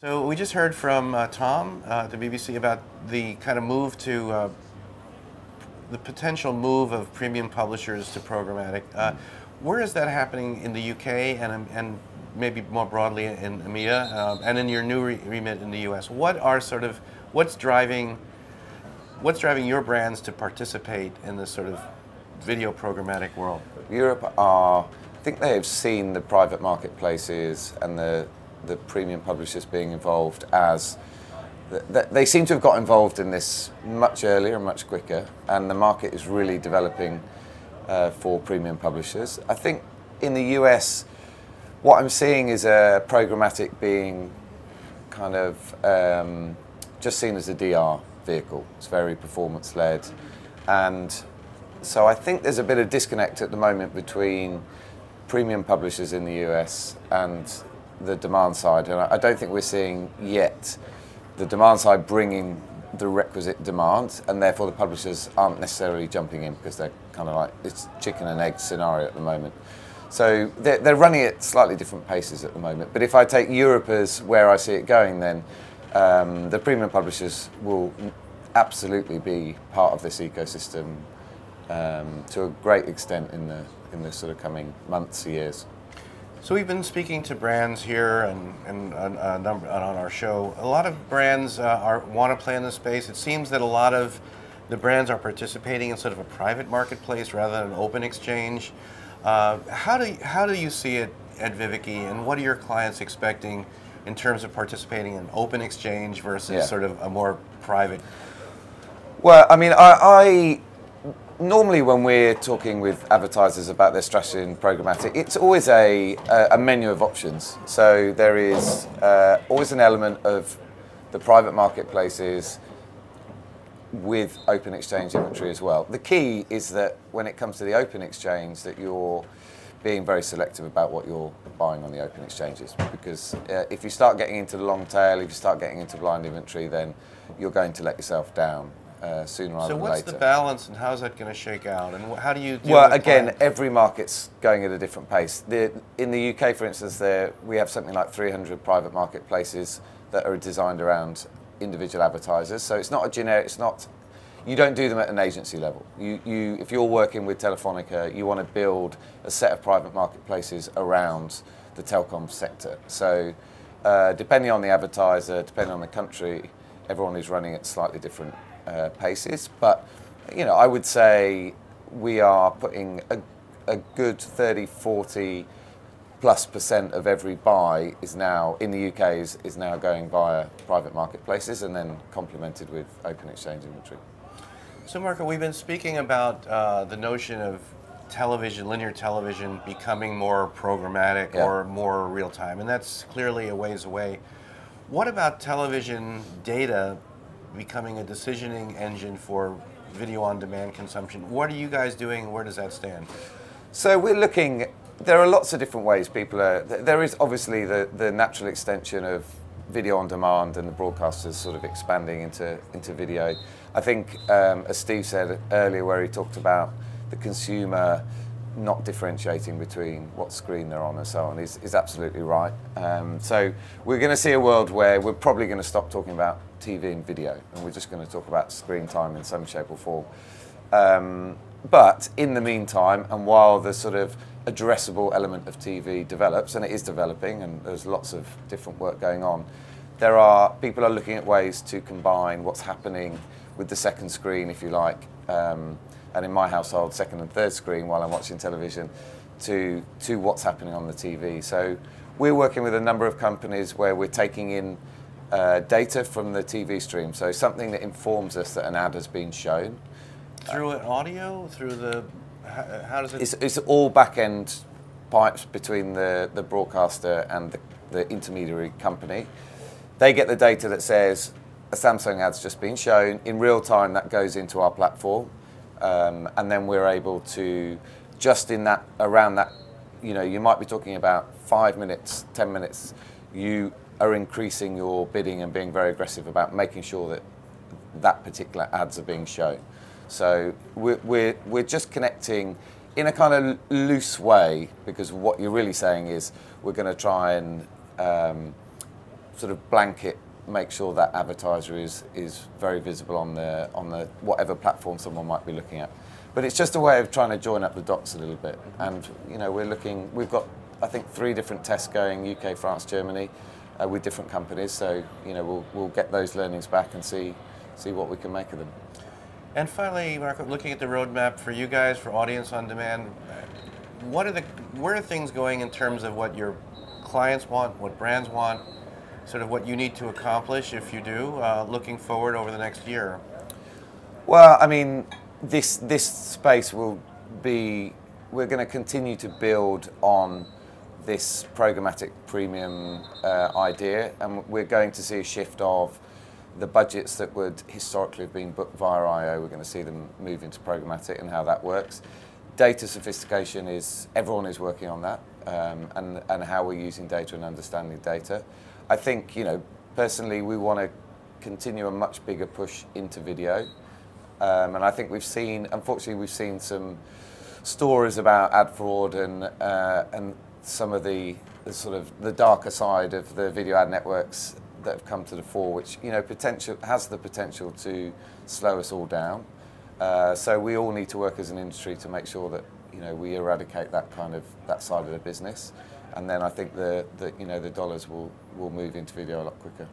So we just heard from Tom at the BBC about the kind of move to the potential move of premium publishers to programmatic. Where is that happening in the UK and maybe more broadly in EMEA and in your new remit in the US? What are what's driving your brands to participate in this sort of video programmatic world? Europe I think they have seen the private marketplaces and the premium publishers being involved as they seem to have got involved in this much earlier and much quicker, and the market is really developing for premium publishers. I think in the US what I'm seeing is a programmatic being kind of just seen as a DR vehicle. It's very performance led, and so I think there's a bit of disconnect at the moment between premium publishers in the US and the demand side, and I don't think we're seeing yet the demand side bringing the requisite demand, and therefore the publishers aren't necessarily jumping in because they're kind of like, it's chicken and egg scenario at the moment. So they're running at slightly different paces at the moment. But if I take Europe as where I see it going, then the premium publishers will absolutely be part of this ecosystem to a great extent in the sort of coming months, years. So we've been speaking to brands here and on our show. A lot of brands want to play in this space. It seems that a lot of the brands are participating in sort of a private marketplace rather than an open exchange. How do you see it at Viviki, and what are your clients expecting in terms of participating in an open exchange versus sort of a more private? Well, I mean, normally when we're talking with advertisers about their strategy in programmatic, it's always a menu of options. So there is always an element of the private marketplaces with open exchange inventory as well. The key is that when it comes to the open exchange, that you're being very selective about what you're buying on the open exchanges, because if you start getting into the long tail, if you start getting into blind inventory, then you're going to let yourself down sooner rather than later. So what's the balance, and how's that going to shake out, and how do you deal Well, with again, clients? every market's going at a different pace. In the UK, for instance, we have something like 300 private marketplaces that are designed around individual advertisers. So it's not a generic, you don't do them at an agency level. If you're working with Telefonica, you want to build a set of private marketplaces around the telecom sector. So depending on the advertiser, depending on the country, everyone is running at slightly different paces. But I would say we are putting a good 30–40+% of every buy is now in the UK is now going via private marketplaces, and then complemented with open exchange inventory. So Marco, we've been speaking about the notion of television, linear television, becoming more programmatic or more real time, and that's clearly a ways away. What about television data becoming a decisioning engine for video on demand consumption? What are you guys doing? Where does that stand? So we're looking, there are lots of different ways there is obviously the natural extension of video on demand and the broadcasters sort of expanding into video. I think, as Steve said earlier, where he talked about the consumer not differentiating between what screen they're on and so on is absolutely right. So we're going to see a world where we're probably going to stop talking about TV and video, and we're just going to talk about screen time in some shape or form. But in the meantime, and while the sort of addressable element of TV develops, and it is developing, and there's lots of different work going on, people are looking at ways to combine what's happening with the second screen, if you like, and in my household, second and third screen while I'm watching television, to what's happening on the TV. So we're working with a number of companies where we're taking in data from the TV stream, so something that informs us that an ad has been shown. Through an audio? Through the... How does it... It's all back-end pipes between the broadcaster and the intermediary company. They get the data that says a Samsung ad's just been shown. In real time, that goes into our platform. And then we're able to, just around that, you might be talking about 5 minutes, 10 minutes, you are increasing your bidding and being very aggressive about making sure that particular ads are being shown. So we're just connecting in a kind of loose way, because what you're really saying is we're going to try and sort of blanket make sure that advertiser is very visible on the whatever platform someone might be looking at. But it's just a way of trying to join up the dots a little bit. And you know, we've got I think 3 different tests going: UK, France, Germany, with different companies. So you know, we'll get those learnings back and see what we can make of them. And finally, Marco, looking at the roadmap for you guys for audience on demand, where are things going in terms of what your clients want, what brands want, sort of what you need to accomplish if you do, looking forward over the next year? Well, I mean, this space will be, we're going to continue to build on this programmatic premium idea, and we're going to see a shift of the budgets that would historically have been booked via IO. We're going to see them move into programmatic and how that works. Data sophistication is, everyone is working on that, and how we're using data and understanding data. I think, you know, personally, we want to continue a much bigger push into video. And I think unfortunately, we've seen some stories about ad fraud and some of the sort of the darker side of the video ad networks that have come to the fore, which, you know, has the potential to slow us all down. So we all need to work as an industry to make sure that, you know, we eradicate that side of the business, and then I think the dollars will move into video a lot quicker.